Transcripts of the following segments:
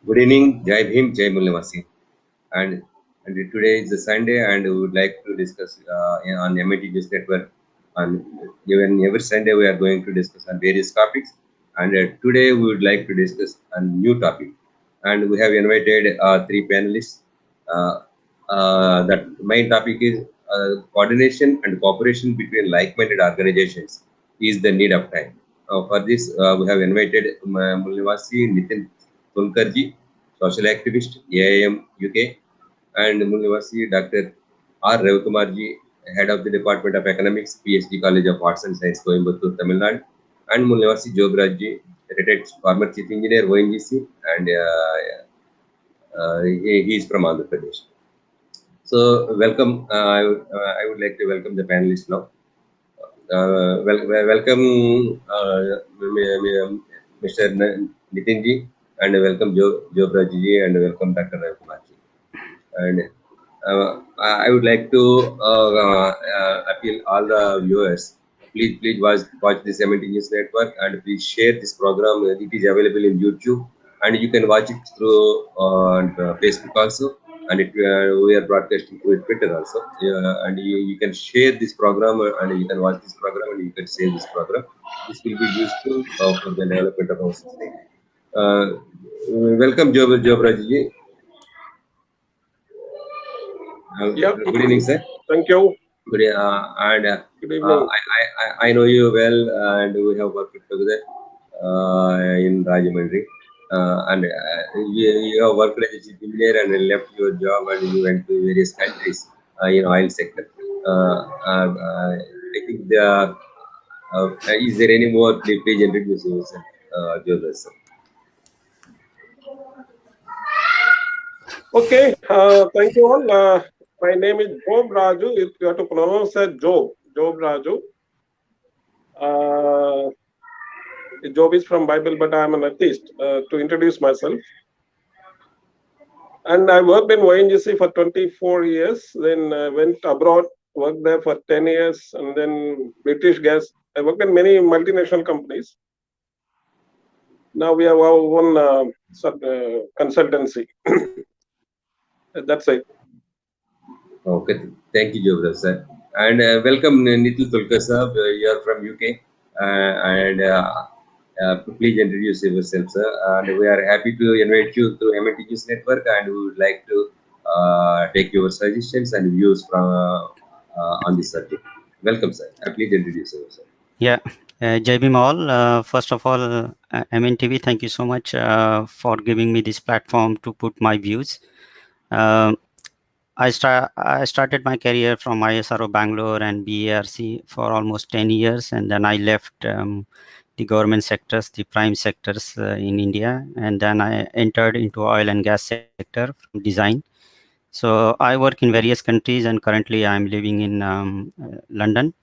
Good evening, Jai Bhim, Jai Mulnivasi. And, and today is the Sunday, and we would like to discuss on MNT News Network. And even every Sunday, we are going to discuss on various topics. And today, we would like to discuss a new topic. And we have invited three panelists. Uh, that main topic is coordination and cooperation between like-minded organizations is the need of time. For this, we have invited Mulnivasi Nitin Tulkarji, social activist, AIM UK, and Mulnivasi Dr. R. Ravikumar-ji, head of the Department of Economics, PhD College of Arts and Science, Coimbatore, Tamil Nadu, and Mulnivasi Jograj-ji, retired former chief engineer, ONGC, and he is from Andhra Pradesh. So, welcome. I would like to welcome the panelists now. Welcome, Mr. Nitinji, and welcome Joe Braji, and welcome Dr. Ravikumar-ji. And I would like to appeal all the viewers. Please watch this MNT News Network, and please share this program. It is available in YouTube, and you can watch it through Facebook also. And we are broadcasting through Twitter also. And you can share this program, and you can watch this program, and you can share this program. This will be useful for the development of our society. Welcome, Joe Braji. Good evening, sir. Thank you. Good, Good evening. I know you well, and we have worked together in Rajahmundry. And you have worked as a chief engineer and left your job, and you went to various countries in oil sector. I think is there any more? Please introduce yourself, Joseph, sir. Okay, thank you all. My name is Job Raju. If you have to pronounce it Job Raju. Job is from Bible, but I am an artist. To introduce myself, and I worked in ONGC for 24 years. Then went abroad, worked there for 10 years, and then British Gas. I worked in many multinational companies. Now we have our own consultancy. That's it. Okay, thank you, Jobra sir. And welcome, Nitin Tulkar sir. You are from UK. And please introduce yourself, sir. And we are happy to invite you to MNT News Network, and we would like to take your suggestions and views from on this subject. Welcome, sir. Please introduce yourself. Yeah, Jai Bhim all. First of all, MNTV, thank you so much for giving me this platform to put my views. I started my career from ISRO Bangalore and BARC for almost 10 years, and then I left the government sectors, the prime sectors in India, and then I entered into oil and gas sector from design. So I work in various countries, and currently I'm living in London.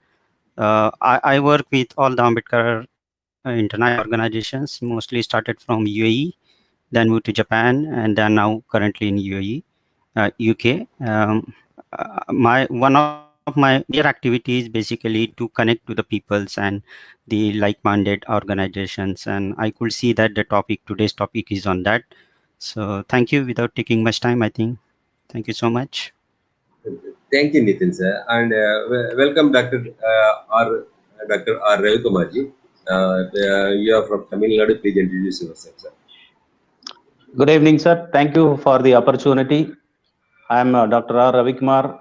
I work with all the Ambedkar international organizations, mostly started from UAE, then moved to Japan, and then now currently in UAE, UK. One of my major activities basically to connect to the peoples and the like-minded organizations, and I could see that today's topic is on that. So thank you. Without taking much time, I think. Thank you so much. Thank you, Nitin sir, and welcome, Dr. R. Ravikumar-ji. You are from Tamil Nadu. Please introduce yourself, sir. Good evening, sir. Thank you for the opportunity. I am Dr. R. Ravikumar,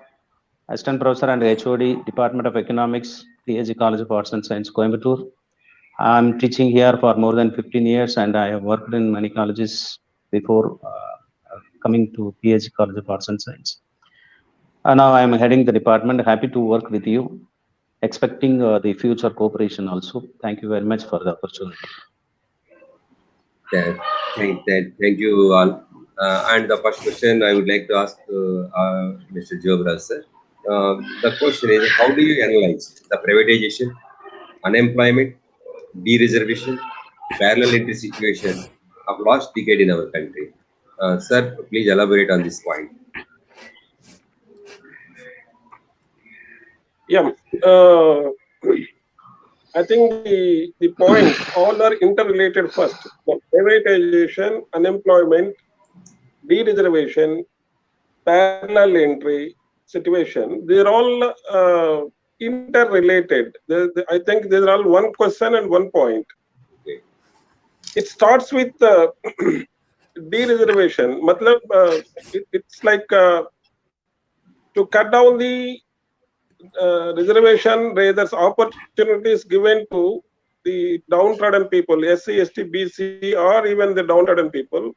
Assistant Professor and HOD, Department of Economics, PhD College of Arts and Science, Coimbatore. I am teaching here for more than 15 years, and I have worked in many colleges before coming to PhD College of Arts and Science. Now I am heading the department. Happy to work with you, expecting the future cooperation also. Thank you very much for the opportunity. Thank you all. And the first question I would like to ask Mr. Jobra sir. The question is, how do you analyze the privatization, unemployment, de-reservation, parallel entry situation of last decade in our country? Sir, please elaborate on this point. Yeah. I think the points all are interrelated first. The privatization, unemployment, de-reservation, parallel entry situation, they're all interrelated. I think these are all one question and one point. Okay. It starts with de-reservation. It's like to cut down the reservation, there's opportunities given to the downtrodden people, SC, ST, BC, or even the downtrodden people.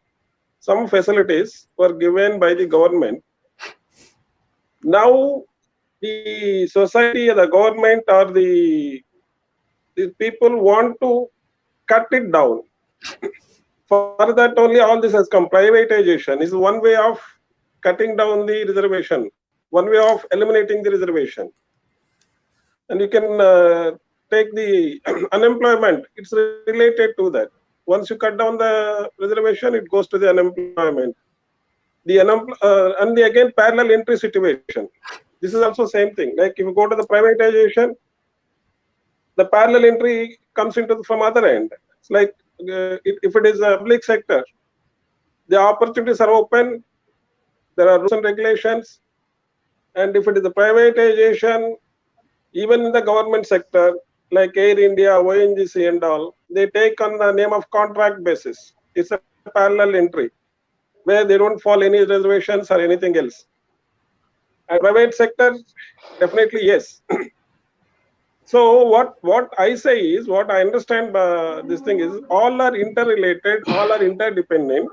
Some facilities were given by the government. Now, the society, the government, or the people want to cut it down. For that only all this has come. Privatization is one way of cutting down the reservation, one way of eliminating the reservation. And you can take the unemployment, it's related to that. Once you cut down the reservation, it goes to the unemployment. And again, parallel entry situation. This is also same thing. Like if you go to the privatization, the parallel entry comes into from other end. It's like if it is a public sector, the opportunities are open, there are rules and regulations. And if it is a privatization, even in the government sector, like Air India, ONGC and all, they take on the name of contract basis. It's a parallel entry where they don't follow any reservations or anything else. And private sector, definitely yes. So what I say is, what I understand this thing is, all are interrelated, all are interdependent.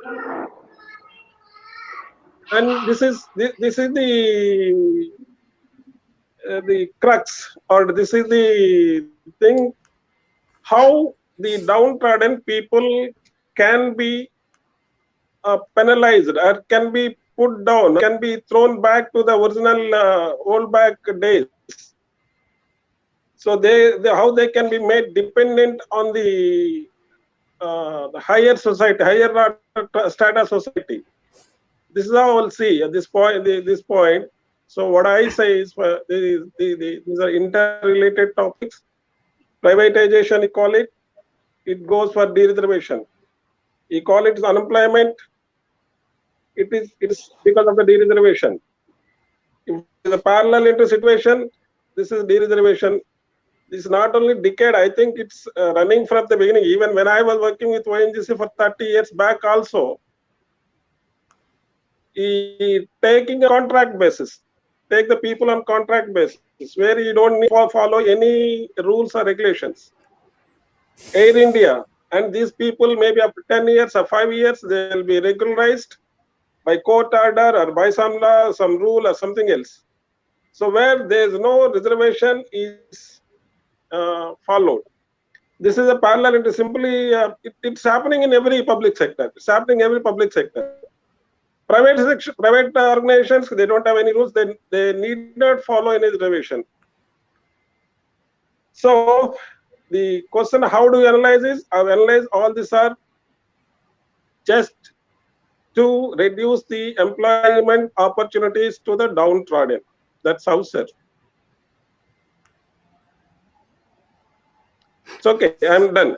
And this is the crux, or this is the thing, how the downtrodden people can be penalized, or can be put down, can be thrown back to the original old back days. So how they can be made dependent on the higher society, higher strata society. This is how I'll see at this point. So what I say is, these are interrelated topics. Privatization, you call it, it goes for de-reservation. You call it unemployment, it is because of the de-reservation. If it is a parallel entry situation, this is de-reservation. This is not only decade, I think it's running from the beginning. Even when I was working with ONGC for 30 years back also, taking a contract basis, take the people on contract basis, where you don't need to follow any rules or regulations. Air India, and these people maybe after 10 years or 5 years, they will be regularized by court order or by some law, some rule or something else. So where there is no reservation is followed. This is a parallel. It is simply it's happening in every public sector. It's happening in every public sector. Private organizations, they don't have any rules. They need not follow any reservation. So the question, how do you analyze this? I analyze all these are just to reduce the employment opportunities to the downtrodden. That's how, sir. It's okay. I'm done.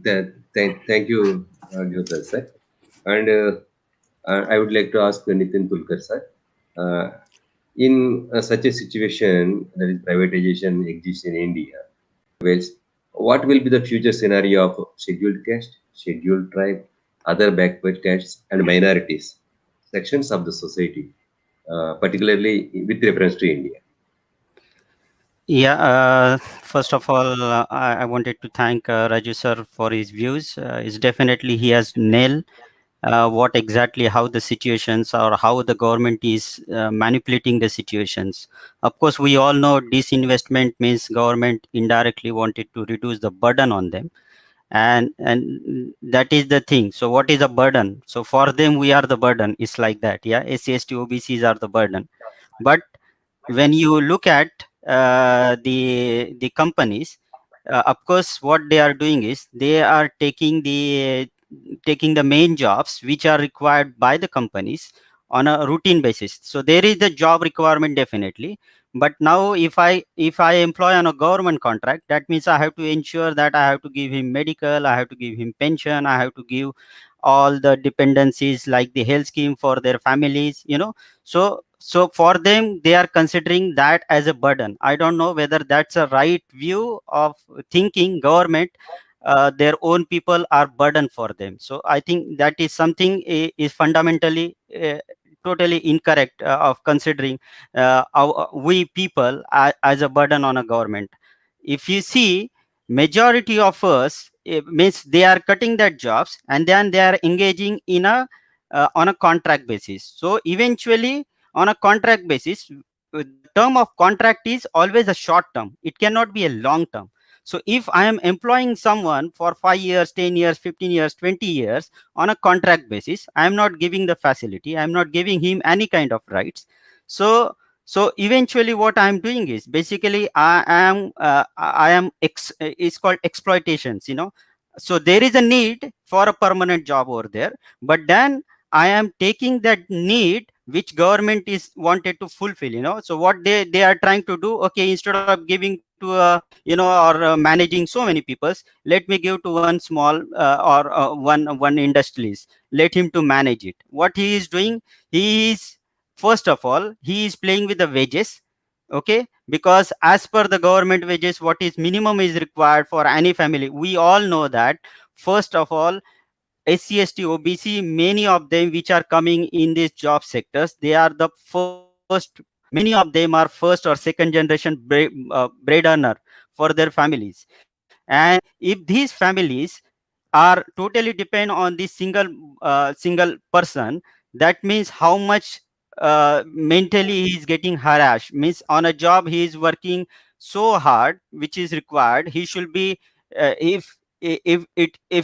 Thank you, Jyotar sir. And I would like to ask Nitin Tulkar sir. In such a situation, that is privatization exists in India, what will be the future scenario of scheduled caste, scheduled tribe, other backward castes and minorities sections of the society, particularly with reference to India? Yeah, first of all, I wanted to thank Raju sir for his views. It's definitely he has nailed what exactly how the situations or how the government is manipulating the situations. Of course, we all know disinvestment means government indirectly wanted to reduce the burden on them, and that is the thing. So what is a burden? So for them we are the burden. It's like that. Yeah, SC, ST, OBCs are the burden. But when you look at the companies, of course what they are doing is they are taking the main jobs which are required by the companies on a routine basis. So there is the job requirement definitely, but now if I employ on a government contract, that means I have to ensure that I have to give him medical, I have to give him pension, I have to give all the dependencies like the health scheme for their families, so for them they are considering that as a burden. I don't know whether that's a right view of thinking government. Their own people are burden for them. So I think that is something is fundamentally totally incorrect of considering we people as a burden on a government. If you see, majority of us, it means they are cutting their jobs and then they are engaging in a on a contract basis. So eventually on a contract basis, the term of contract is always a short term, it cannot be a long term. So if I am employing someone for 5 years, 10 years, 15 years, 20 years on a contract basis, I am not giving the facility, I am not giving him any kind of rights. So eventually what I am doing is basically it's called exploitations, so there is a need for a permanent job over there, but then I am taking that need which government is wanted to fulfill, so what they are trying to do, okay, instead of giving to or managing so many peoples, let me give to one small or one industrialist, let him to manage it. What he is doing, he is, first of all, he is playing with the wages, okay, because as per the government wages, what is minimum is required for any family, we all know that. First of all, SC, ST, OBC, many of them which are coming in these job sectors, they are the first, many of them are first or second generation bread earner for their families. And if these families are totally depend on this single person, that means how much mentally he is getting harassed, means on a job he is working so hard which is required, he should be if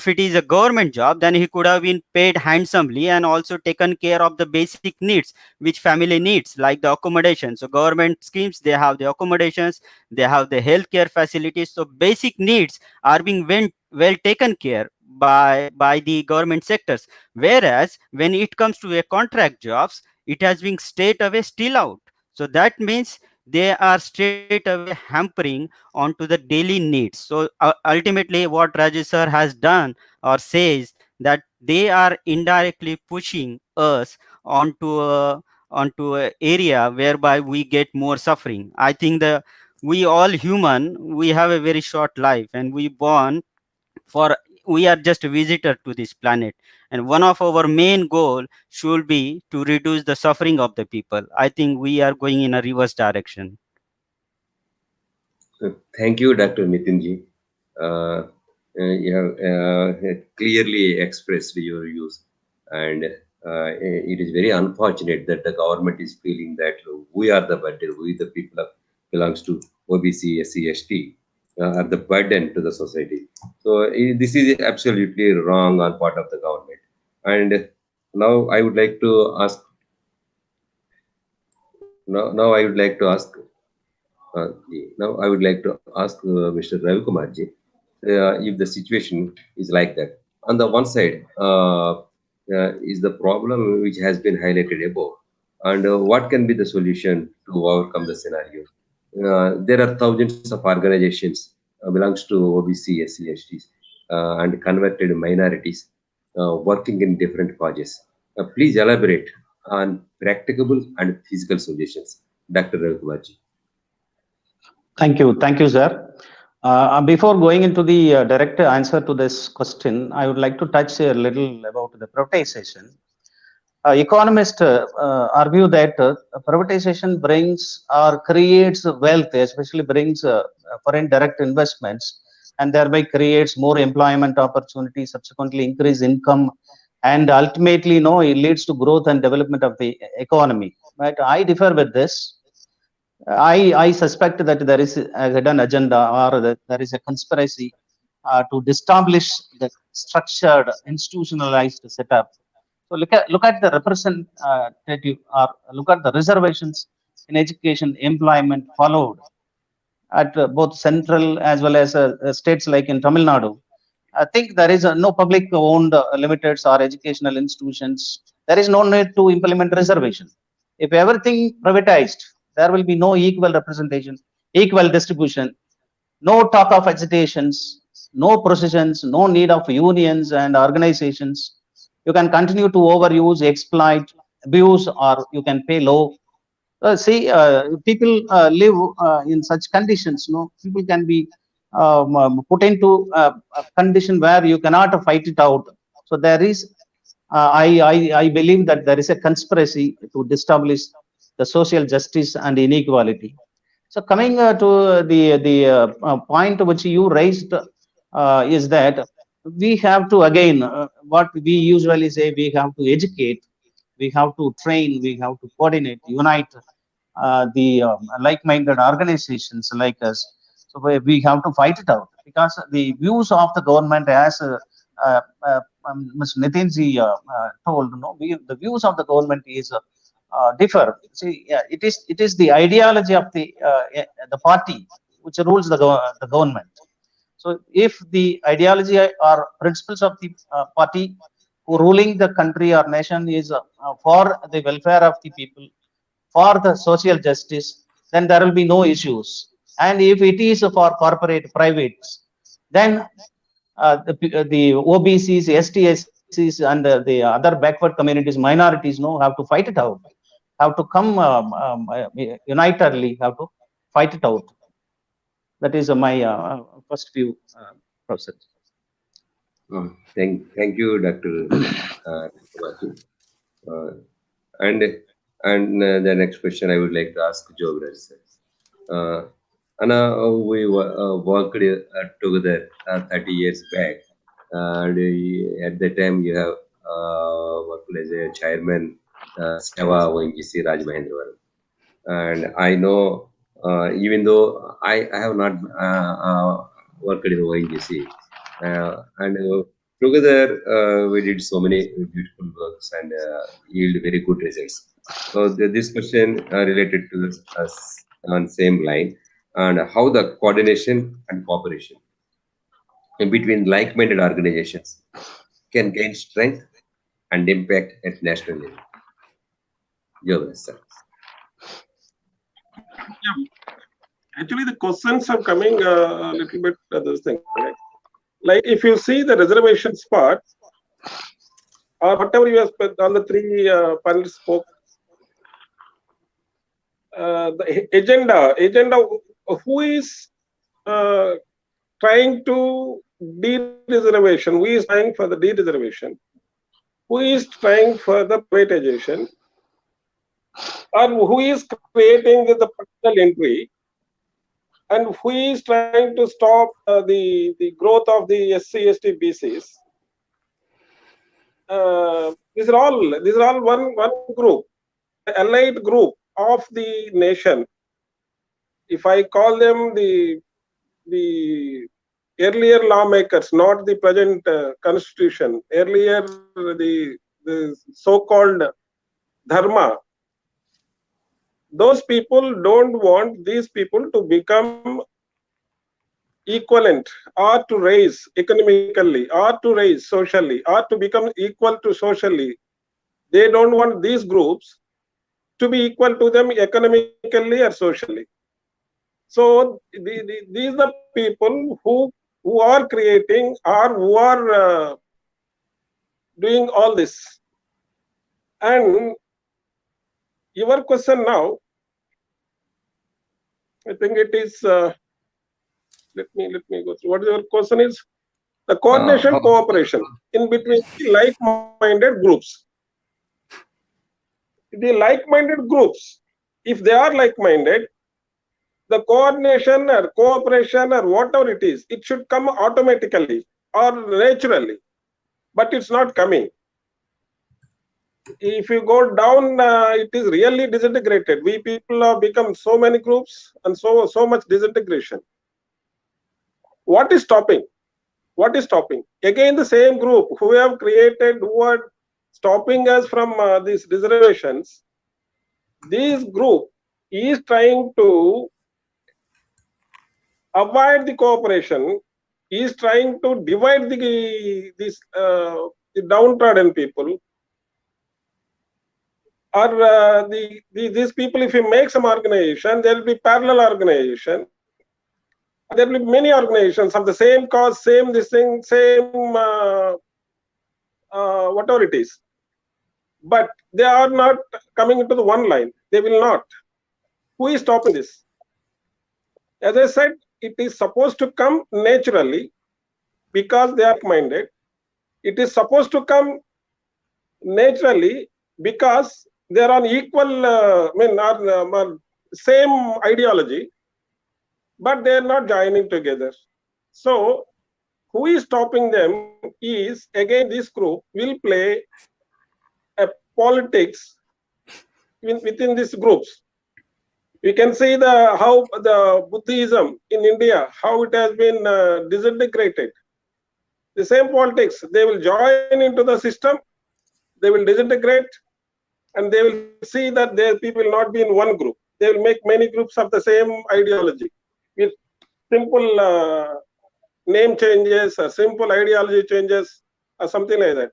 it is a government job, then he could have been paid handsomely and also taken care of the basic needs which family needs, like the accommodation. So government schemes, they have the accommodations, they have the healthcare facilities, so basic needs are being well taken care by the government sectors. Whereas when it comes to a contract jobs, it has been straight away still out. So that means they are straight away hampering onto the daily needs. So ultimately what Rajesh sir has done or says, that they are indirectly pushing us onto a area whereby we get more suffering. I think we all human, we have a very short life and we born for, we are just a visitor to this planet, and one of our main goal should be to reduce the suffering of the people. I think we are going in a reverse direction. Thank you, Dr. Nitinji. You have clearly expressed your views, and it is very unfortunate that the government is feeling that we are the burden, we the people belongs to OBC, SC, ST, are the burden to the society. So this is absolutely wrong on part of the government. And now I would like to ask. Now I would like to ask. Uh, Now I would like to ask Mr. Ravi Kumarji, if the situation is like that. On the one side, is the problem which has been highlighted above, and what can be the solution to overcome the scenario? There are thousands of organizations belongs to OBC, SC, STs, and converted minorities working in different causes. Please elaborate on practicable and feasible solutions, Dr. Ravi Kumarji. Thank you, sir. Before going into the direct answer to this question, I would like to touch a little about the privatization. Economists argue that privatization brings or creates wealth, especially brings foreign direct investments, and thereby creates more employment opportunities, subsequently increase income, and ultimately, it leads to growth and development of the economy. But I differ with this. I suspect that there is a hidden agenda, or that there is a conspiracy to establish the structured, institutionalized setup. So look at the representative, or look at the reservations in education, employment followed at both central as well as states like in Tamil Nadu. I think there is no public owned limiteds or educational institutions. There is no need to implement reservation. If everything privatized, there will be no equal representation, equal distribution, no talk of agitations, no processions, no need of unions and organizations. You can continue to overuse, exploit, abuse, or you can pay low. People live in such conditions. People can be put into a condition where you cannot fight it out. So there is, I believe that there is a conspiracy to establish the social justice and inequality. So coming to the point which you raised is that we have to, again, what we usually say, we have to educate, we have to train, we have to coordinate, unite the like-minded organizations like us. So we have to fight it out, because the views of the government, as Ms. Nitinji told, the views of the government is differ. See, it is the ideology of the party which rules the government. So if the ideology or principles of the party who ruling the country or nation is for the welfare of the people, for the social justice, then there will be no issues. And if it is for corporate privates, then the OBCs, STSCs, and the other backward communities, minorities, have to fight it out, have to come unitedly, have to fight it out. That is my first view, Professor. Thank you, Dr. Vasu. And the next question I would like to ask Jobraj sir. Anna, we worked together 30 years back, and at that time you have worked as a chairman, Seva ONGC Rajmahendravaram. And I know, even though I have not worked in ONGC, and together we did so many beautiful works and yield very good results. So this question related to us on same line, and how the coordination and cooperation in between like-minded organizations can gain strength and impact at national level. Jobraj sir. Actually, the questions are coming a little bit this thing. Right? Like if you see the reservations part, or whatever you have spent, all the three panelists spoke, the agenda, who is trying to de-reservation, who is trying for the de-reservation, who is trying for the privatization, or who is creating the partial entry, and who is trying to stop the growth of the SC, ST, BCs. These are all one group, allied group of the nation. If I call them the earlier lawmakers, not the present constitution, earlier the so-called dharma, those people don't want these people to become equivalent, or to raise economically, or to raise socially, or to become equal to socially. They don't want these groups to be equal to them economically or socially. So these are people who are creating, or who are doing all this. And your question now, I think it is. Let me go through. What your question is? The coordination, cooperation in between like-minded groups. The like-minded groups, if they are like-minded, the coordination or cooperation or whatever it is, it should come automatically or naturally, but it's not coming. If you go down, it is really disintegrated. We people have become so many groups and so much disintegration. What is stopping? What is stopping? Again, the same group who have created, who are stopping us from these reservations. This group is trying to avoid the cooperation, is trying to divide the downtrodden people, or these people. If you make some organization, there will be parallel organization. There will be many organizations of the same cause, same this thing, same whatever it is. But they are not coming into the one line. They will not. Who is stopping this? As I said, it is supposed to come naturally because they are minded. It is supposed to come naturally because they are on equal, are same ideology, but they are not joining together. So who is stopping them is, again, this group will play a politics within these groups. We can see how the Buddhism in India, how it has been disintegrated. The same politics, they will join into the system, they will disintegrate, and they will see that their people will not be in one group. They will make many groups of the same ideology with simple name changes or simple ideology changes or something like that.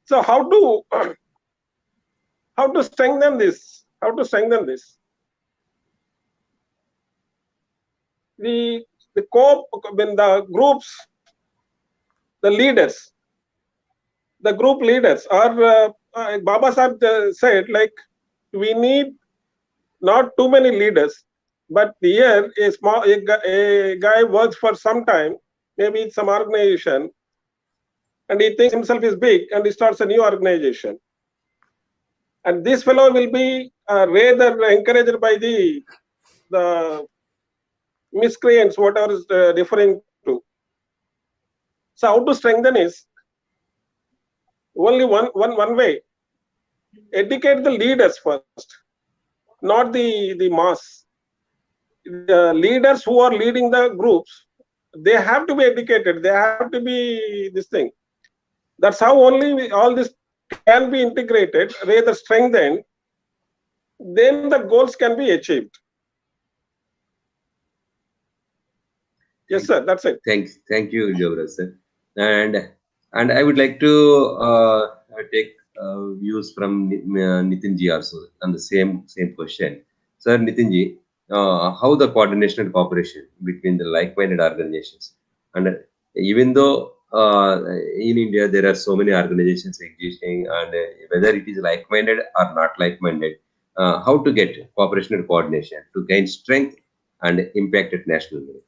So how to strengthen this? How to strengthen this? When the groups, the leaders, the group leaders are Baba Sahib said, like, we need not too many leaders, but here a guy works for some time, maybe it's some organization, and he thinks himself is big and he starts a new organization. And this fellow will be rather encouraged by the miscreants, whatever is referring to. So how to strengthen is only one way. Educate the leaders first, not the mass. The leaders who are leading the groups, they have to be educated. They have to be this thing. That's how only all this can be integrated, rather strengthened. Then the goals can be achieved. Yes, sir. That's it. Thank you, Jogra sir. And I would like to take views from Nitinji also on the same question. Sir, Nitinji, how the coordination and cooperation between the like-minded organizations, and even though in India there are so many organizations existing, and whether it is like-minded or not like-minded, how to get cooperation and coordination to gain strength and impact at national level?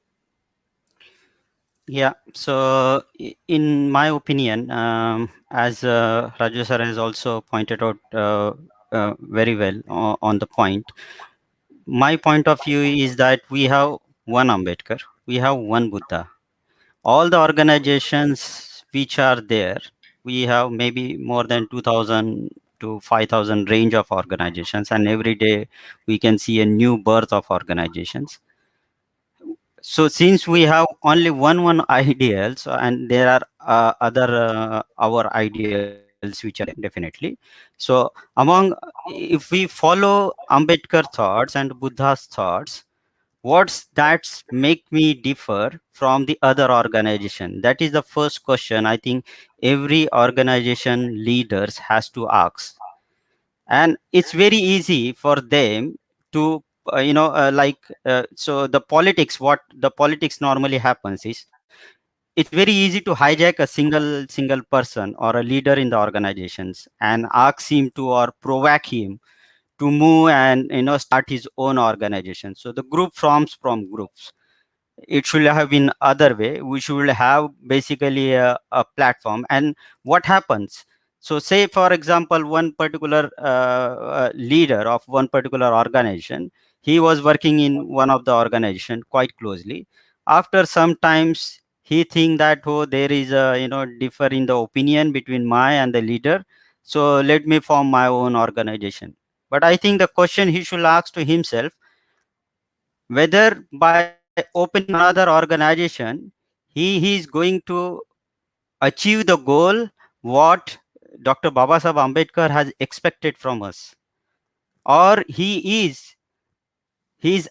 Yeah, so in my opinion, as Raju sir has also pointed out very well on the point, my point of view is that we have one Ambedkar, we have one Buddha. All the organizations which are there, we have maybe more than 2000 to 5000 range of organizations, and every day we can see a new birth of organizations. So since we have only one ideals, and there are other our ideals which are definitely, so among, if we follow Ambedkar thoughts and Buddha's thoughts, what's that make me differ from the other organization? That is the first question I think every organization leaders has to ask. And it's very easy for them to so the politics, what the politics normally happens is, it's very easy to hijack a single person or a leader in the organizations and ask him to, or provoke him to move and start his own organization. So the group forms from groups. It should have been other way. We should have basically a platform. And what happens, so say for example one particular leader of one particular organization, he was working in one of the organization quite closely. After some times he think that, oh, there is a differ in the opinion between my and the leader, so let me form my own organization. But I think the question he should ask to himself, whether by opening another organization he is going to achieve the goal what Dr. Babasaheb Ambedkar has expected from us, or he is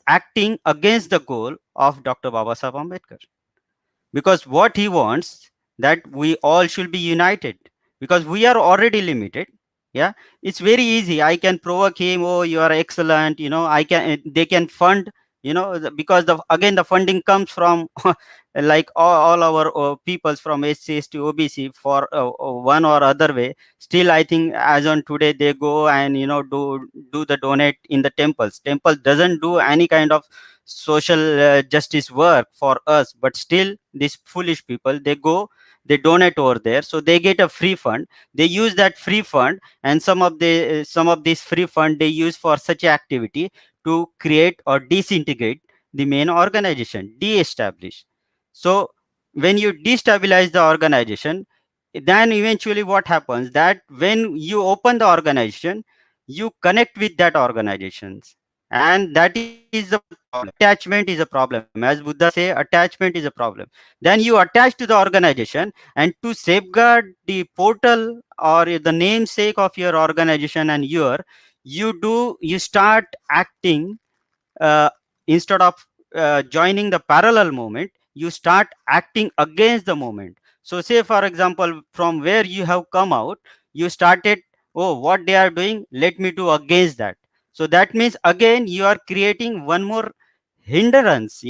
acting against the goal of Dr. Babasaheb Ambedkar. Because what he wants, that we all should be united, because we are already limited. Yeah, it's very easy. I can provoke him, oh, you are excellent, I can, they can fund because again the funding comes from like all our peoples from SC, ST, OBC for one or other way. Still, I think as on today they go and do the donate in the temples. Temple doesn't do any kind of social justice work for us, but still these foolish people, they go, they donate over there, so they get a free fund. They use that free fund, and some of this free fund they use for such activity to create or disintegrate the main organization, de-establish. So when you destabilize the organization, then eventually what happens, that when you open the organization, you connect with that organizations, and that is the problem. Attachment is a problem. As Buddha say, attachment is a problem. Then you attach to the organization, and to safeguard the portal or the namesake of your organization and you start acting, uh, instead of joining the parallel movement, you start acting against the movement. So say for example, from where you have come out, you started, oh, what they are doing, let me do against that. So that means again you are creating one more hindrance.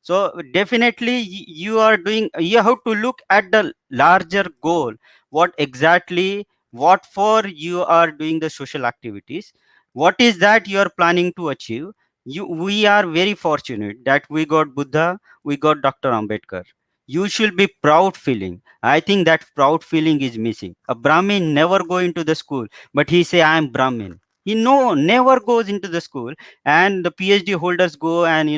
So definitely you are doing, you have to look at the larger goal, what exactly, what for you are doing the social activities, what is that you are planning to achieve. We are very fortunate that we got Buddha, we got Dr. Ambedkar. You should be proud feeling. I think that proud feeling is missing. A Brahmin never go into the school, but he say I am Brahmin. He never goes into the school, and the PhD holders go and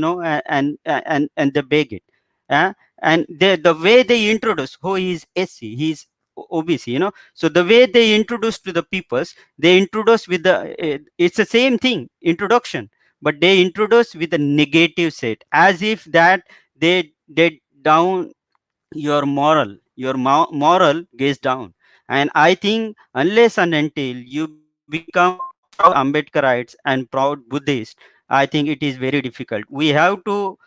and they beg it. Uh, and the way they introduce, oh, he's SC, he's OBC, so the way they introduce to the peoples, they introduce with the it's the same thing, introduction, but they introduce with a negative set, as if that they down your moral gets down. And I think unless and until you become a proud Ambedkarites and proud Buddhist, I think it is very difficult. We have to,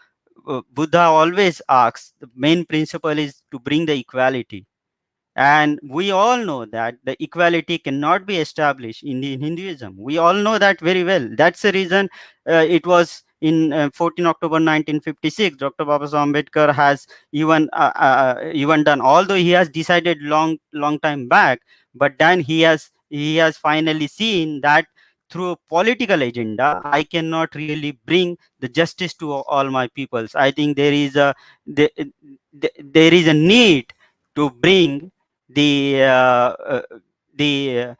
Buddha always asks, the main principle is to bring the equality, and we all know that the equality cannot be established in the Hinduism. We all know that very well. That's the reason it was in 14 October 1956, Dr. Babasaheb Ambedkar has even done, although he has decided long time back, but then he has finally seen that through a political agenda, I cannot really bring the justice to all my peoples. I think the, there is a need to bring the uh, uh, the uh,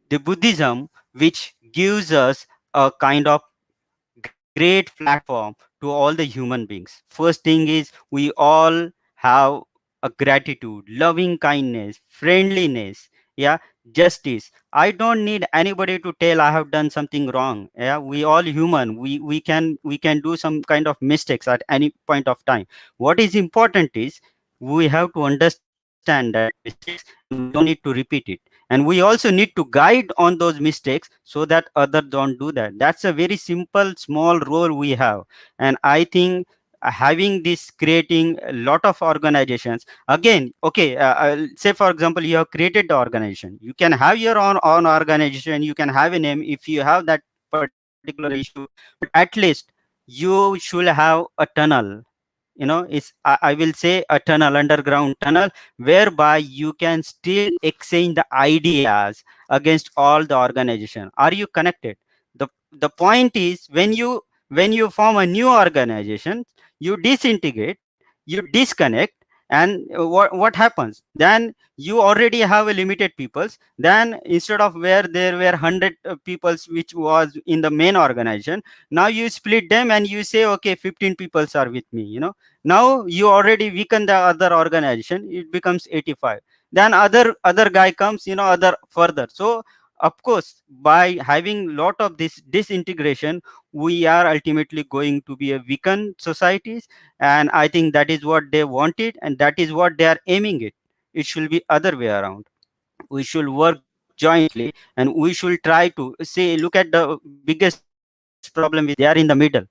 the Buddhism, which gives us a kind of great platform to all the human beings. First thing is, we all have a gratitude, loving kindness, friendliness, yeah, justice. I don't need anybody to tell I have done something wrong. Yeah, we all human. We can do some kind of mistakes at any point of time. What is important is we have to understand that mistakes, and we don't need to repeat it, and we also need to guide on those mistakes so that others don't do that. That's a very simple small role we have. And I think having this, creating a lot of organizations, again, okay, say for example, you have created the organization, you can have your own organization, you can have a name if you have that particular issue, but at least you should have a tunnel. It's, I will say, a tunnel, underground tunnel, whereby you can still exchange the ideas against all the organization. Are you connected? The point is, when you form a new organization, you disintegrate, you disconnect, and what happens then? You already have a limited peoples. Then instead of where there were 100 peoples which was in the main organization, now you split them and you say, okay, 15 peoples are with me. Now you already weaken the other organization, it becomes 85. Then other guy comes, other further. So of course, by having lot of this disintegration, we are ultimately going to be a weakened societies. And I think that is what they wanted, and that is what they are aiming it. It should be other way around. We should work jointly, and we should try to say, look at the biggest problem with, they are in the middle.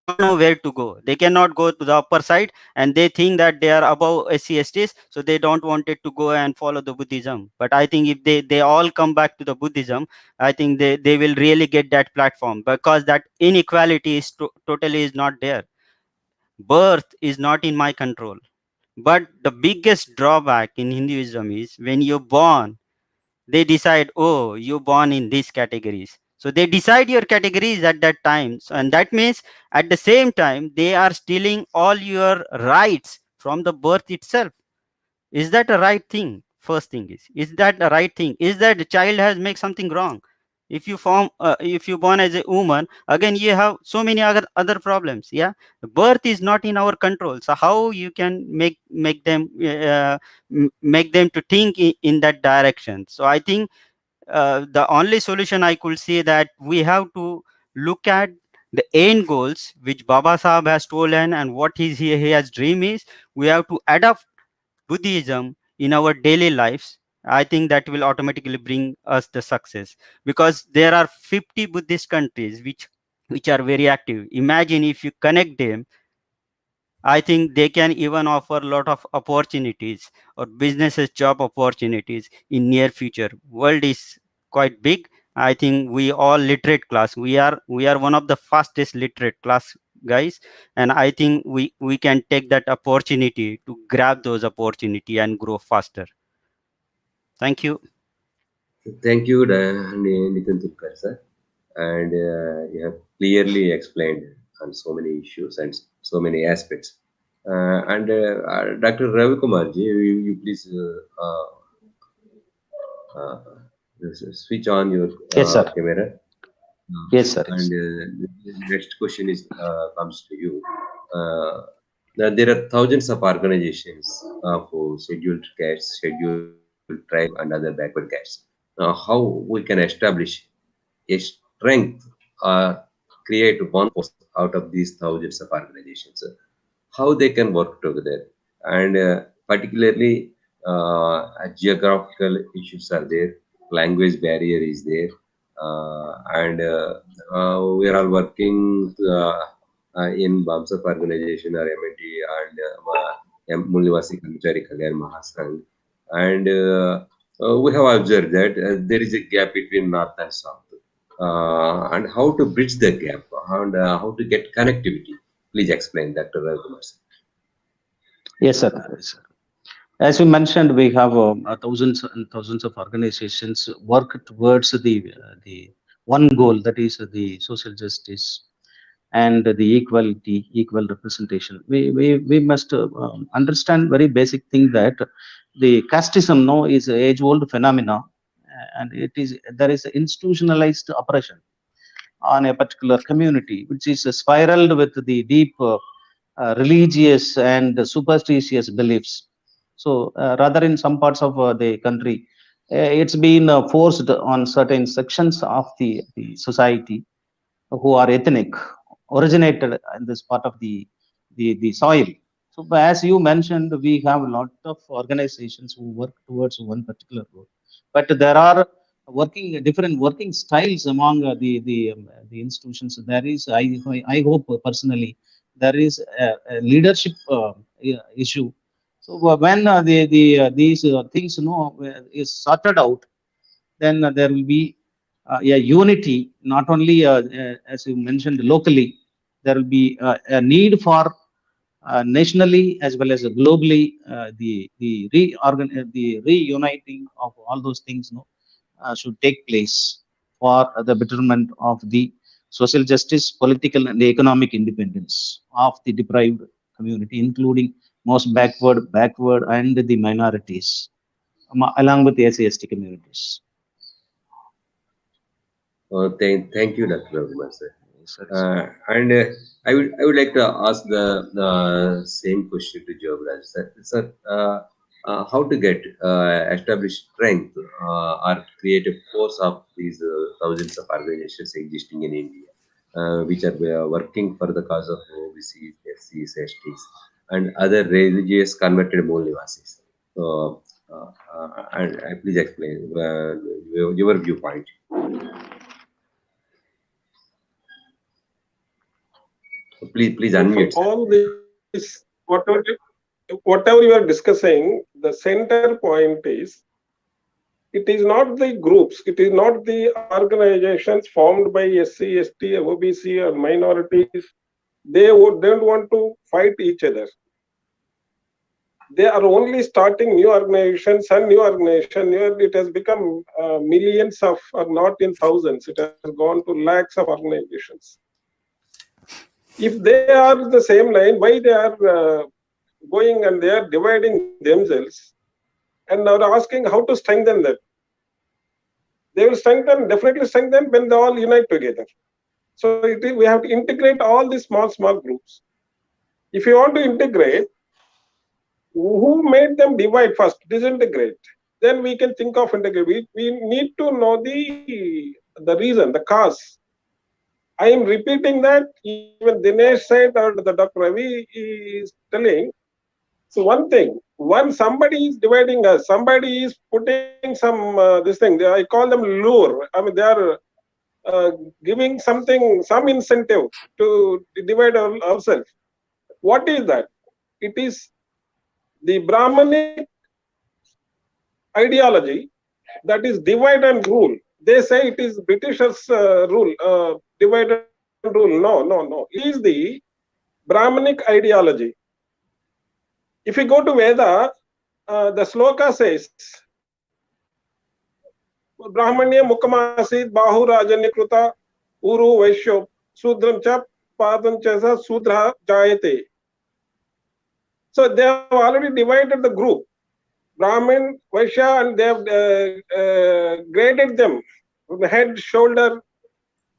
They are know where to go. They cannot go to the upper side, and they think that they are above SC/STs, so they don't want it to go and follow the Buddhism. But I think if they all come back to the Buddhism, I think they will really get that platform, because that inequality is totally is not there. Birth is not in my control. But the biggest drawback in Hinduism is when you're born, they decide, oh, you're born in these categories. So they decide your categories at that time. So, and that means at the same time, they are stealing all your rights from the birth itself. Is that a right thing? First thing is that the right thing? Is that the child has make something wrong? If you born as a woman, again you have so many other problems. Yeah, birth is not in our control. So how you can make them to think in that direction? So I think the only solution I could say that we have to look at the end goals which Baba Sahib has stolen, and what he has dream is we have to adopt Buddhism in our daily lives. I think that will automatically bring us the success, because there are 50 Buddhist countries which are very active. Imagine if you connect them, I think they can even offer a lot of opportunities or businesses job opportunities in near future. World is quite big. I think we all literate class. We are one of the fastest literate class guys, and I think we can take that opportunity to grab those opportunity and grow faster. Thank you. Thank you, Nitin Tulkar, sir. And you have clearly explained on so many issues and so many aspects. Dr. Ravi Kumar ji, you please switch on your Yes, sir. camera. Yes, sir. And the next question is comes to you. There are thousands of organizations for scheduled castes, scheduled tribe, and other backward castes. How we can establish a strength or create one force out of these thousands of organizations? How they can work together, and particularly geographical issues are there, language barrier is there, and we are all working in BAMSAF organization or MNT and Mulnivasi Karmachari Kalyan Mahasangh, and we have observed that there is a gap between north and south, and how to bridge the gap and how to get connectivity. Please explain, Dr. Ravi Kumar. Yes, sir. Yes, sir. As you mentioned, we have thousands and thousands of organizations work towards the one goal, that is the social justice and the equality, equal representation. We must understand very basic thing that the casteism now is a age-old phenomena, and it is there is institutionalized oppression on a particular community, which is spiraled with the deep religious and superstitious beliefs. So, rather in some parts of the country, it's been forced on certain sections of the society who are ethnic, originated in this part of the soil. So, as you mentioned, we have a lot of organizations who work towards one particular goal, but there are different working styles among the institutions. There is, I hope personally, there is a leadership issue. So when these things is sorted out, then there will be a unity, not only as you mentioned locally. There will be a need for nationally as well as globally the reuniting of all those things should take place for the betterment of the social justice, political and economic independence of the deprived community, including most backward and the minorities, along with the SC/ST communities. Thank you, Dr. Ravi, sir. Sir. And I would like to ask the same question to Jobraj, sir. Sir, how to get establish strength or create a force of these thousands of organizations existing in India, which are working for the cause of OBCs, SCs, STs, and other religious converted Mool Nivasis. So, and please explain your viewpoint. Please unmute, sir. All this, whatever you are discussing, the center point is, it is not the groups, it is not the organizations formed by SC, ST, OBC or minorities. They don't want to fight each other. They are only starting new organizations and new organization. It has become millions of, or not in thousands. It has gone to lakhs of organizations. If they are the same line, why they are going and they are dividing themselves and are asking how to strengthen them? They will strengthen, definitely strengthen when they all unite together. So we have to integrate all these small groups. If you want to integrate, who made them divide first? Disintegrate. Then we can think of integrate. We need to know the reason, the cause. I am repeating that. Even Dinesh said, or the Dr. Ravi is telling. So one thing, when somebody is dividing us, somebody is putting some this thing. I call them lure. I mean, they are giving something, some incentive to divide ourselves. What is that? It is the Brahmanic ideology, that is divide and rule. They say it is Britishers' rule, divide and rule. No. It is the Brahmanic ideology. If you go to Veda, the sloka says, Brahmanya Mukamasid Bahu Rajanikruta Uru Vaishyo Sudram Cha Padam Chasa Sudra Jayate. So they have already divided the group, Brahmin, Vaishya, and they have graded them, head, shoulder,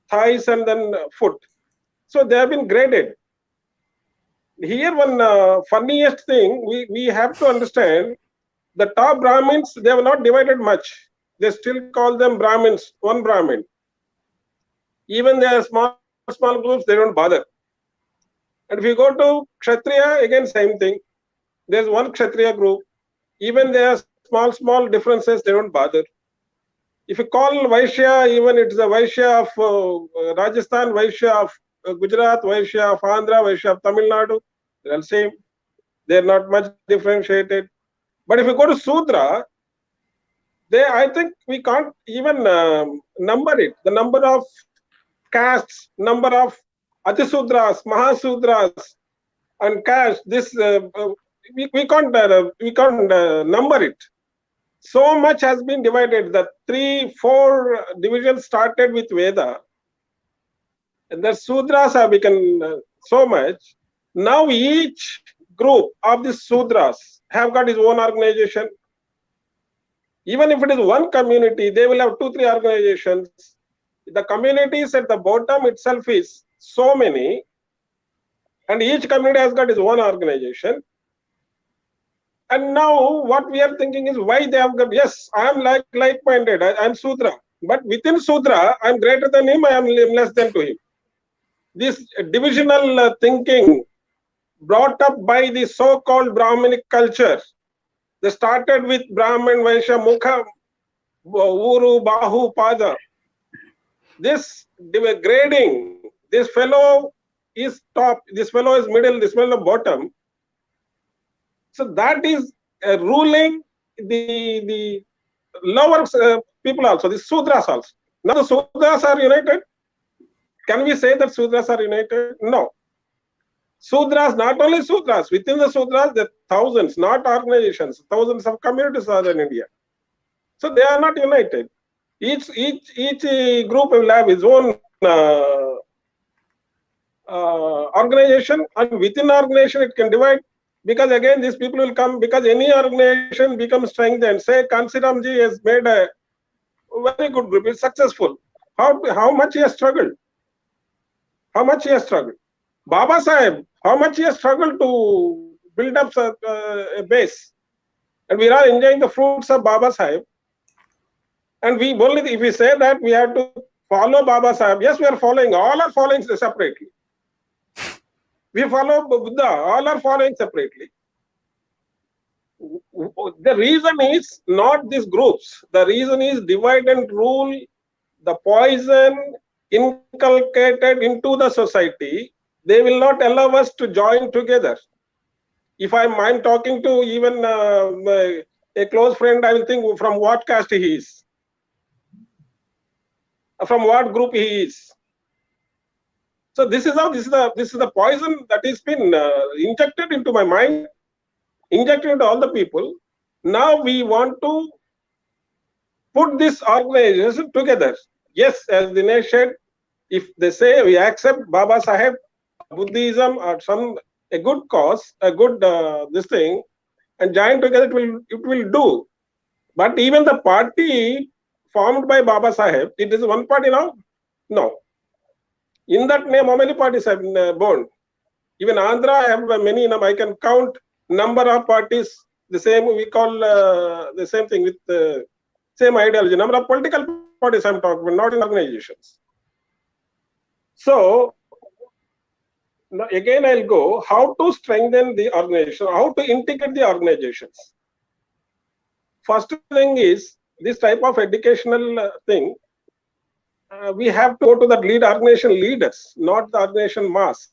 thighs, and then foot. So they have been graded. Here one funniest thing, we have to understand, the top Brahmins, they have not divided much. They still call them Brahmins, one Brahmin. Even they are small groups, they don't bother. And if you go to Kshatriya, again same thing. There's one Kshatriya group. Even there are small differences, they don't bother. If you call Vaishya, even it's the Vaishya of Rajasthan, Vaishya of Gujarat, Vaishya of Andhra, Vaishya of Tamil Nadu, they're all same. They're not much differentiated. But if you go to Sudra, I think we can't even number it. The number of castes, number of Atisudras, Mahasudras, and castes, this we can't number it. So much has been divided. The 3-4 divisions started with Veda, and the Sudras have become so much. Now each group of the Sudras have got his own organization. Even if it is one community, they will have 2-3 organizations. The communities at the bottom itself is so many, and each community has got its own organization. And now what we are thinking is why they have got, yes, I am like-minded, I am Sudra. But within Sudra, I am greater than him, I am less than to him. This divisional thinking brought up by the so-called Brahminic culture. They started with Brahman, Vaishya, Mukha, Uru, Bahu, Pada. This grading, this fellow is top, this fellow is middle, this fellow bottom. So that is ruling the lower people also, the Sudras also. Now the Sudras are united. Can we say that Sudras are united? No. Sudras, not only Sudras, within the Sudras, there are thousands, not organizations, thousands of communities are in India. So they are not united. Each group will have its own organization, and within organization it can divide. Because again, these people will come, because any organization becomes strengthened. Say Kansiramji has made a very good group, it's successful. How much he has struggled? How much he has struggled? Baba Sahib, how much he has struggled to build up a base. And we are enjoying the fruits of Baba Sahib. And we only, if we say that we have to follow Baba Sahib, yes, we are following, all are following separately. We follow Buddha, all are following separately. The reason is not these groups. The reason is divide and rule, the poison inculcated into the society. they will not allow us to join together. If I'm talking to even a close friend, I will think from what caste he is, from what group he is. So this is the poison that has been injected into my mind, injected into all the people. Now we want to put this organization together. Yes, as Dinesh said, if they say we accept Baba Saheb, Buddhism, or a good cause, a good this thing, and join together, it will do. But even the party formed by Baba Saheb, it is one party now? No. In that name, how many parties have been born? Even Andhra, I have many. I can count number of parties. The same we call the same thing with the same ideology. Number of political parties I'm talking about, not in organizations. So now again, I'll go how to strengthen the organization, how to integrate the organizations. First thing is this type of educational thing. We have to go to the organization leaders, not the organization mass.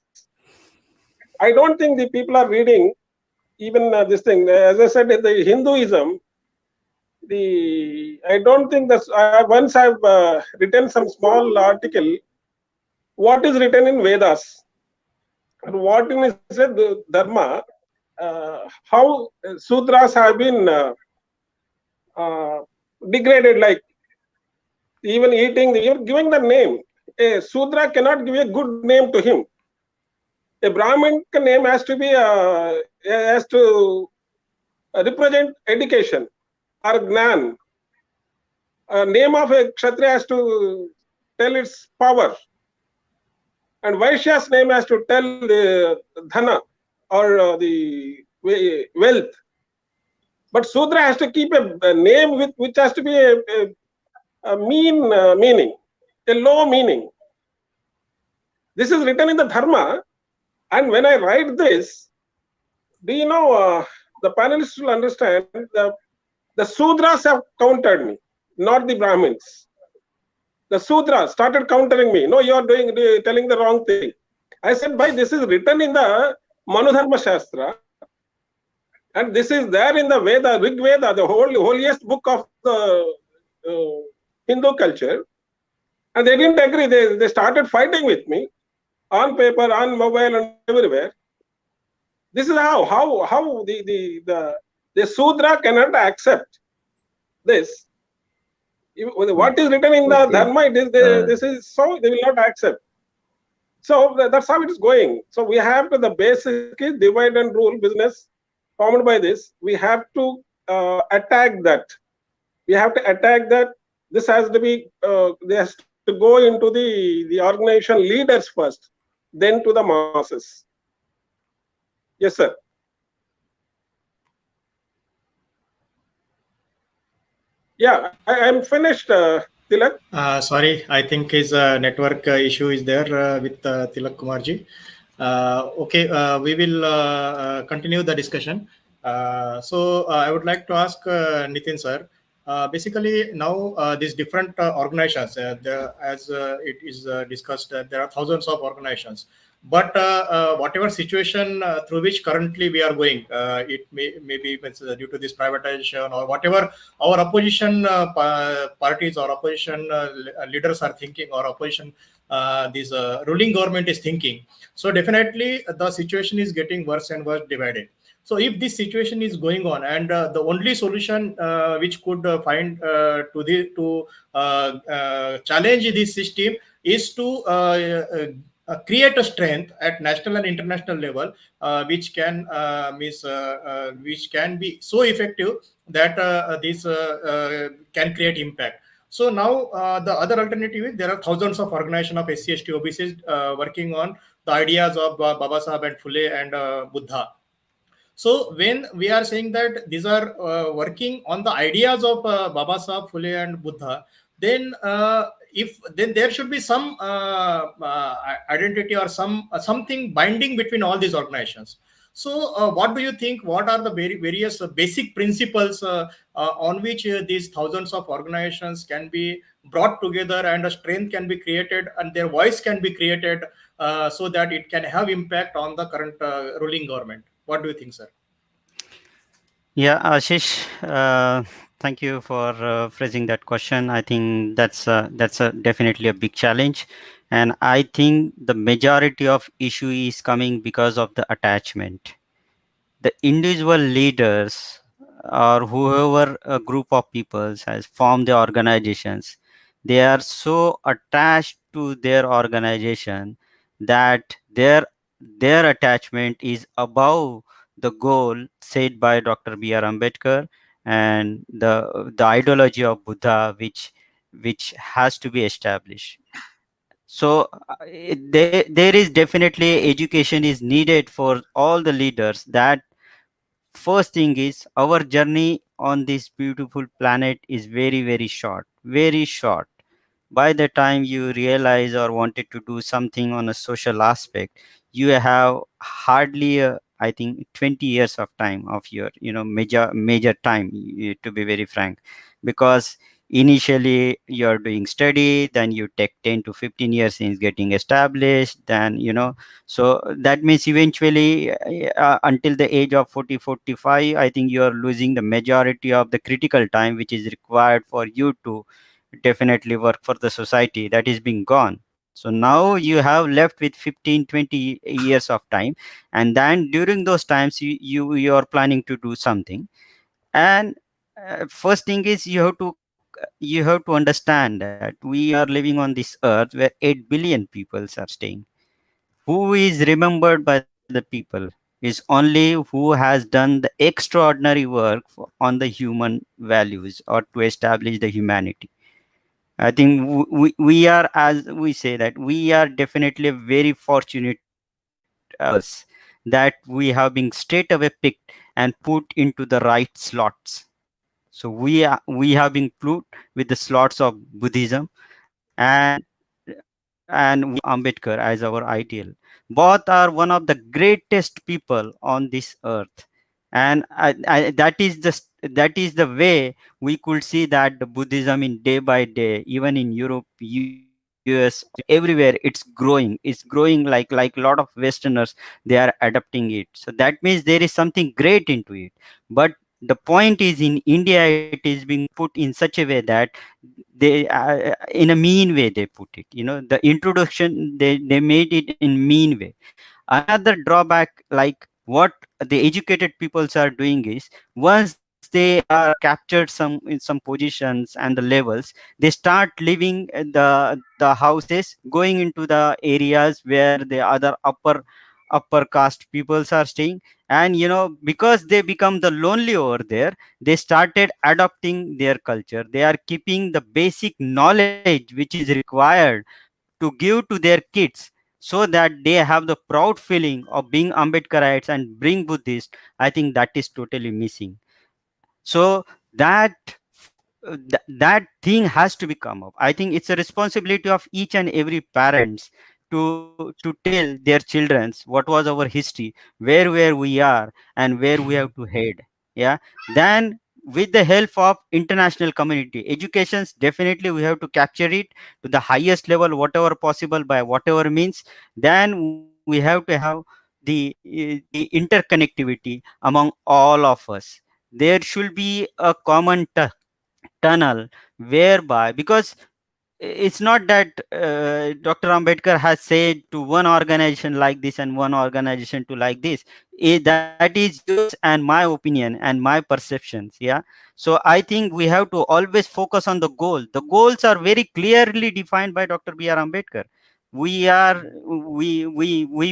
I don't think the people are reading even this thing. As I said, the Hinduism, I don't think that once I've written some small article, what is written in Vedas and what in the Dharma, how Sudras have been degraded, like even eating, even giving the name. A Sudra cannot give a good name to him. A Brahmin name has to be represent education or Gnan. A name of a Kshatriya has to tell its power, and Vaishya's name has to tell the Dhana or the wealth. But Sudra has to keep a name which has to be a mean meaning, a low meaning. This is written in the Dharma, and when I write this, do you know, the panelists will understand the Sudras have countered me, not the Brahmins. The Sudras started countering me. No, you are telling the wrong thing. I said, this is written in the Manudharma Shastra, and this is there in the Veda, Rig Veda, the holiest book of the Hindu culture. And they didn't agree. They started fighting with me on paper, on mobile, and everywhere. This is how the Sudra cannot accept this. What is written in the Dharma, this is so they will not accept. So that's how it is going. So we have to, the basic is divide and rule business formed by this. We have to attack that. We have to attack that. This has to be, they has to go into the organization leaders first, then to the masses. Yes, sir. Yeah, I'm finished, Tilak. Sorry, I think his network issue is there with Tilak Kumarji. Okay, we will continue the discussion. So I would like to ask Nitin sir. Basically, now these different organizations, as it is discussed, there are thousands of organizations. But whatever situation through which currently we are going, it may be due to this privatization or whatever our opposition parties or opposition leaders are thinking, or opposition this ruling government is thinking. So definitely the situation is getting worse and worse divided. So if this situation is going on, and the only solution which could find to challenge this system is to create a strength at national and international level, which can be so effective that this can create impact. So now the other alternative is there are thousands of organizations of SC, ST, OBCs working on the ideas of Baba Saheb and Phule and Buddha. So when we are saying that these are working on the ideas of Baba Saheb, Phule and Buddha, then then there should be some identity or something binding between all these organizations. So, what do you think? What are the various basic principles on which these thousands of organizations can be brought together and a strength can be created and their voice can be created so that it can have impact on the current ruling government? What do you think, sir? Yeah, Ashish, thank you for phrasing that question. I think that's a definitely a big challenge, and I think the majority of issue is coming because of the attachment. The individual leaders or whoever a group of peoples has formed the organizations, they are so attached to their organization that their attachment is above the goal set by Dr. B.R. Ambedkar and the ideology of Buddha, which has to be established. So there is definitely education is needed for all the leaders. That first thing is, our journey on this beautiful planet is very, very short, very short. By the time you realize or wanted to do something on a social aspect, you have hardly I think 20 years of time of your major time, to be very frank, because initially you're doing study, then you take 10 to 15 years in getting established, then so that means eventually until the age of 40, 45, I think you are losing the majority of the critical time which is required for you to definitely work for the society that is being gone. So now you have left with 15, 20 years of time, and then during those times you are planning to do something. And first thing is, you have to understand that we are living on this earth where 8 billion people are staying. Who is remembered by the people is only who has done the extraordinary work on the human values or to establish the humanity. I think we are, as we say, that we are definitely very fortunate us that we have been straight away picked and put into the right slots. So we have been put with the slots of Buddhism, and Ambedkar as our ideal. Both are one of the greatest people on this earth, and that is the way we could see that the Buddhism in day by day, even in Europe, US, everywhere, it's growing like a lot of Westerners, they are adopting it. So that means there is something great into it. But the point is, in India it is being put in such a way that they in a mean way they put it. The introduction, they made it in mean way. Another drawback, like what the educated peoples are doing is, once they are captured in some positions and the levels, they start leaving the houses, going into the areas where the other upper caste peoples are staying. And because they become the lonely over there, they started adopting their culture. They are keeping the basic knowledge which is required to give to their kids, so that they have the proud feeling of being Ambedkarites and being Buddhist. I think that is totally missing. So that thing has to become up. I think it's a responsibility of each and every parents to tell their children what was our history, where we are, and where we have to head. Yeah. Then, with the help of international community educations, definitely we have to capture it to the highest level, whatever possible, by whatever means. Then we have to have the interconnectivity among all of us. There should be a common tunnel, whereby, because it's not that Dr. Ambedkar has said to one organization like this and one organization to like this. That is yours and my opinion and my perceptions. Yeah. So I think we have to always focus on the goal. The goals are very clearly defined by Dr. B.R. Ambedkar. We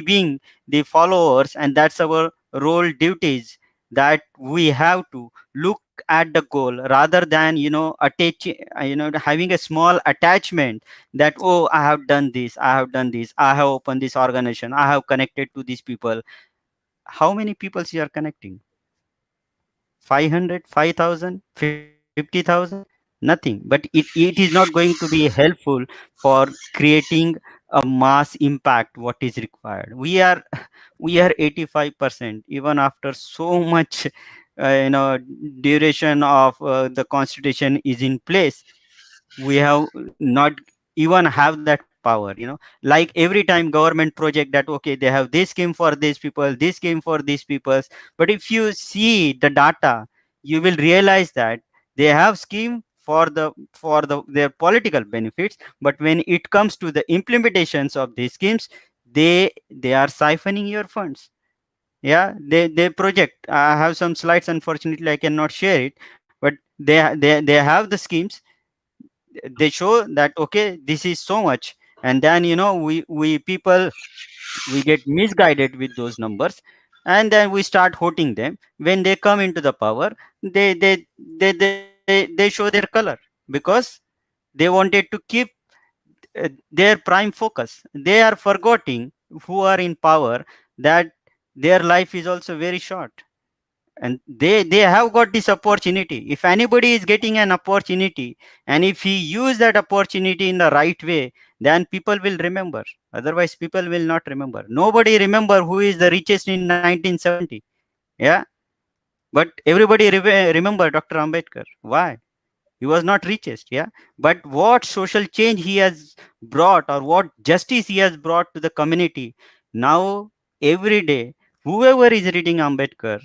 being the followers, and that's our role duties, that we have to look at the goal rather than having a small attachment, that, oh, I have opened this organization, I have connected to these people. How many people you are connecting? 500, 5,000, 50,000? Nothing. But it is not going to be helpful for creating a mass impact what is required. We are 85%, even after so much duration of the constitution is in place. We have not even have that power, like every time government project that okay, they have this scheme for these people, this scheme for these peoples, but if you see the data, you will realize that they have scheme for their political benefits, but when it comes to the implementations of these schemes, they are siphoning your funds. Yeah, they project, I have some slides, unfortunately I cannot share it, but they have the schemes. They show that okay, this is so much, and then we people, we get misguided with those numbers, and then we start voting them. When they come into the power, they show their color, because they wanted to keep their prime focus. They are forgetting, who are in power, that their life is also very short, and they have got this opportunity. If anybody is getting an opportunity, and if he use that opportunity in the right way, then people will remember. Otherwise people will not remember. Nobody remember who is the richest in 1970. Yeah, but everybody remember Dr. Ambedkar. Why? He was not richest. Yeah, but what social change he has brought, or what justice he has brought to the community. Now every day, whoever is reading Ambedkar,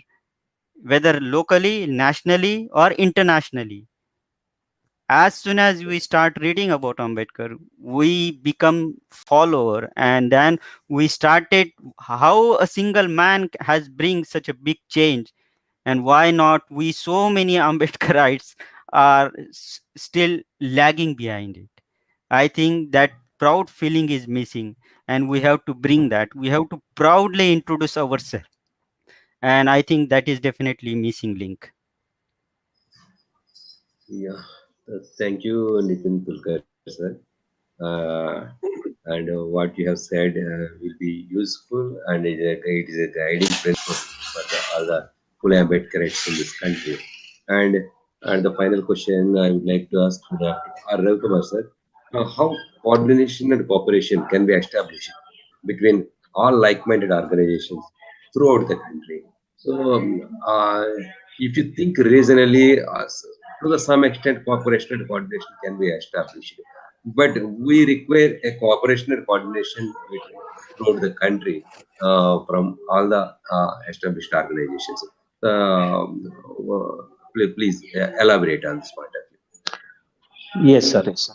whether locally, nationally, or internationally, as soon as we start reading about Ambedkar, we become follower, and then we started how a single man has bring such a big change, and why not we so many Ambedkarites are still lagging behind it. I think that proud feeling is missing, and we have to bring that. We have to proudly introduce ourselves, and I think that is definitely missing link. Yeah, thank you, Nitin Tulkar, sir. Uh, and what you have said will be useful, and it is a guiding principle for all the full Ambedkarites in this country. And and the final question I would like to ask to Dr. R. Ravikumar, sir, how coordination and cooperation can be established between all like-minded organizations throughout the country? So, if you think reasonably, to the some extent, cooperation and coordination can be established, but we require a cooperation and coordination throughout the country from all the established organizations. Please elaborate on this point of view. Yes, sir. Yes, sir.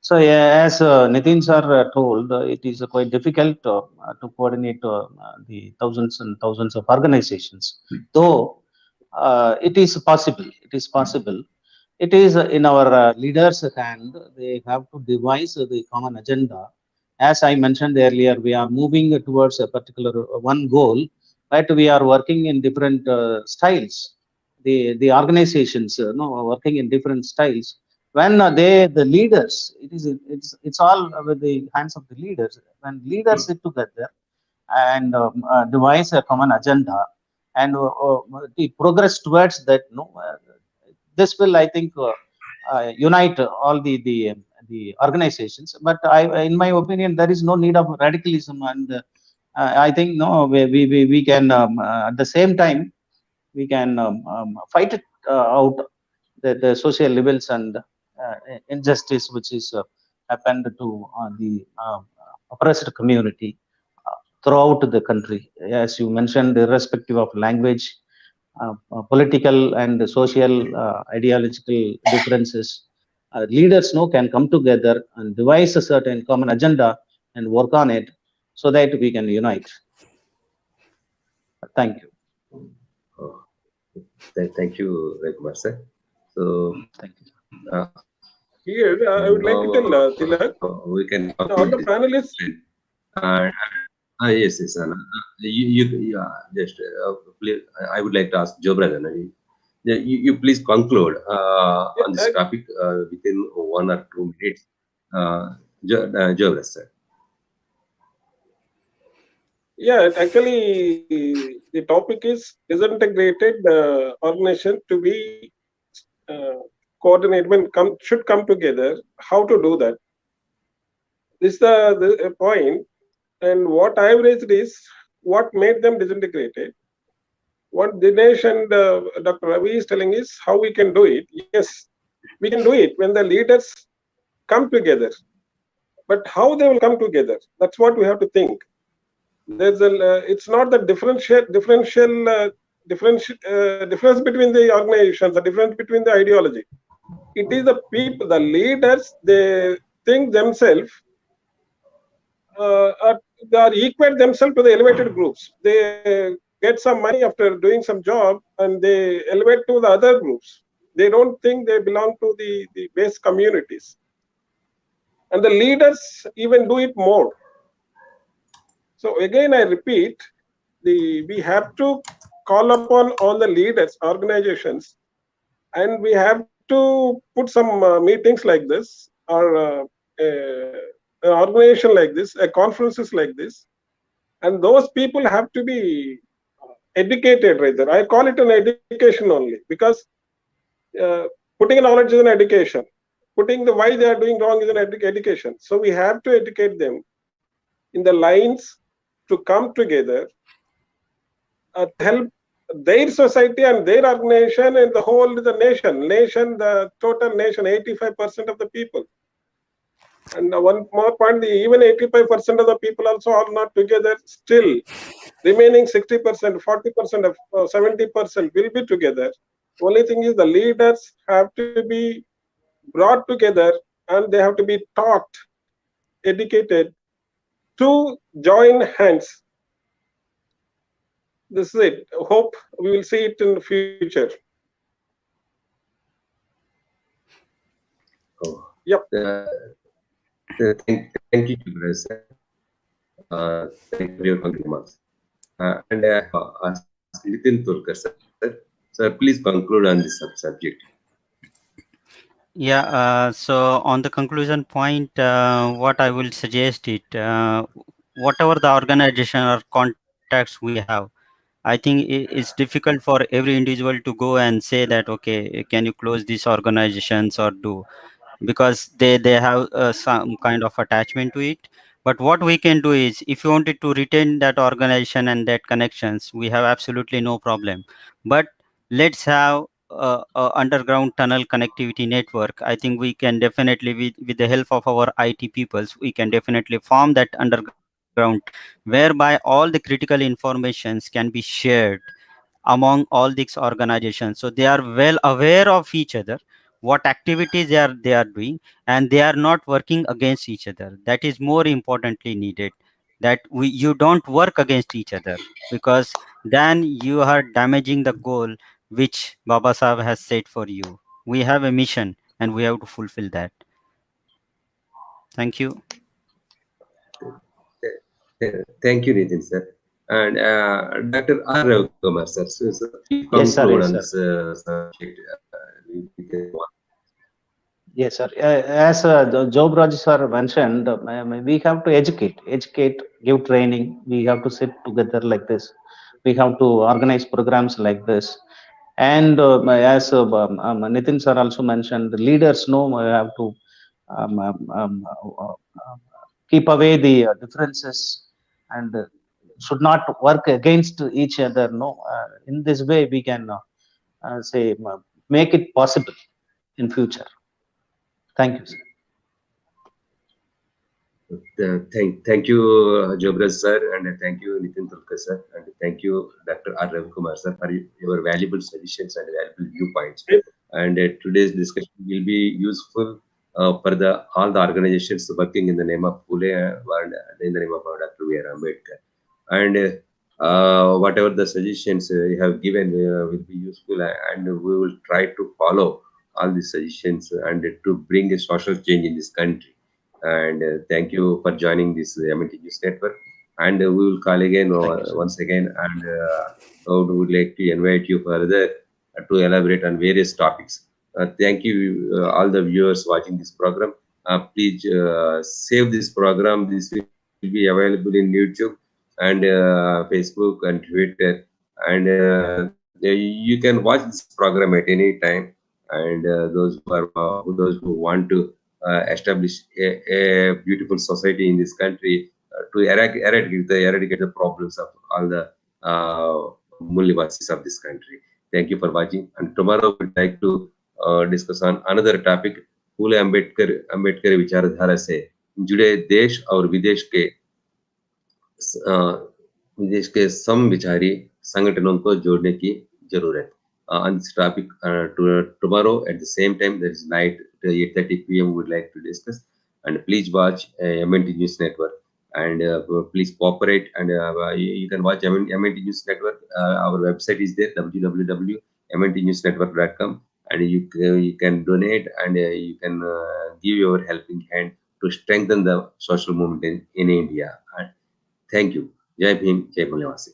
So, yeah, as Nitin sir told, it is quite difficult to coordinate the thousands and thousands of organizations. Though it is possible. It is possible. It is in our leaders' hand. They have to devise the common agenda. As I mentioned earlier, we are moving towards a particular one goal, but we are working in different styles. The organizations, working in different styles. When the leaders, it's all with the hands of the leaders. When leaders sit together and devise a common agenda and the progress towards that, this will, I think, unite all the organizations. But in my opinion, there is no need of radicalism, and I think no, we can at the same time we can fight it out, the social levels and injustice which is happened to the oppressed community throughout the country. As you mentioned, irrespective of language, political and social ideological differences, leaders can come together and devise a certain common agenda and work on it so that we can unite. Thank you. Oh, thank you, Ravikumar, sir. So, Thank you. Here, I would like to tell Tilak, we can all the panelists. Yes, yes, Anna. Just please, I would like to ask Joe Brother. You please conclude on this topic within 1 or 2 minutes. Joe Brother, sir. Yeah, actually, the topic is disintegrated organization to be coordinated when should come together. How to do that? This is the point. And what I've raised is what made them disintegrated. What Dinesh and Dr. Ravi is telling is how we can do it. Yes, we can do it when the leaders come together. But how they will come together? That's what we have to think. There's it's not the difference between the organizations, the difference between the ideology. It is the people, the leaders. They think themselves they are equate themselves to the elevated groups. They get some money after doing some job and they elevate to the other groups. They don't think they belong to the base communities. And the leaders even do it more. So again, I repeat, we have to call upon all the leaders, organizations, and we have to put some meetings like this, or an organization like this, conferences like this, and those people have to be educated. Rather, I call it an education only, because putting knowledge is an education. Putting the why they are doing wrong is an education. So we have to educate them in the lines to come together, help their society and their organization and the whole the nation, the total nation, 85% of the people. And one more point, even 85% of the people also are not together still. Remaining 60%, 40%, 70% will be together. Only thing is the leaders have to be brought together and they have to be taught, educated to join hands. This is it. Hope we will see it in the future. Oh, Yep. Thank you, sir. Thank you for your remarks. And ask Nitin Tolkar, sir. Sir, please conclude on this subject. Yeah, so on the conclusion point, what I will suggest it, whatever the organization or contacts we have, I think it's difficult for every individual to go and say that, okay, can you close these organizations or do, because they have some kind of attachment to it. But what we can do is, if you wanted to retain that organization and that connections, we have absolutely no problem. But let's have a underground tunnel connectivity network. I think we can definitely, with the help of our IT peoples, we can definitely form that underground, whereby all the critical informations can be shared among all these organizations, so they are well aware of each other, what activities they are doing, and they are not working against each other. That is more importantly needed, that you don't work against each other, because then you are damaging the goal which Baba Sahib has set for you. We have a mission and we have to fulfill that. Thank you. Thank you, Nitin, sir. And Dr. R. Ravikumar, sir. So please Yes, sir. conclude Yes, on sir. this subject. Yes, sir. As Job Raj sir mentioned, we have to educate, give training. We have to sit together like this. We have to organize programs like this. And as Nitin sir also mentioned, the leaders know we have to um, um, um, uh, keep away the differences and should not work against each other. No, in this way we can say make it possible in future. Thank you, sir. Thank you, Jobras sir, and thank you, Nitin Tulkar sir, and thank you, Dr. R. Ravikumar sir, for your valuable suggestions and valuable viewpoints. And today's discussion will be useful for all the organizations working in the name of Pule and in the name of Dr. V.R. Ambedkar. And whatever the suggestions you have given will be useful, and we will try to follow all these suggestions and to bring a social change in this country. And thank you for joining this MNT News Network. And we will call again once again, and we would like to invite you further to elaborate on various topics. Thank you, all the viewers watching this program. Please save this program. This will be available in YouTube and Facebook and Twitter. And you can watch this program at any time. And those who want to establish a beautiful society in this country to eradicate the problems of all the Mullivasis of this country. Thank you for watching. And tomorrow we'd like to discuss on another topic. फूले अम्बेडकर विचारधारा से जुड़े देश और विदेश के समविचारी संगठनों को जोड़ने की जरूरत. On this topic tomorrow at the same time, that is night 8:30 p.m. we would like to discuss. And please watch MNT News Network, and please cooperate, and you can watch MNT News Network. Our website is there, www.mntnewsnetwork.com, and you can donate, and you can give your helping hand to strengthen the social movement in India. And thank you. Jai Bhim, Jai Mulliwasi.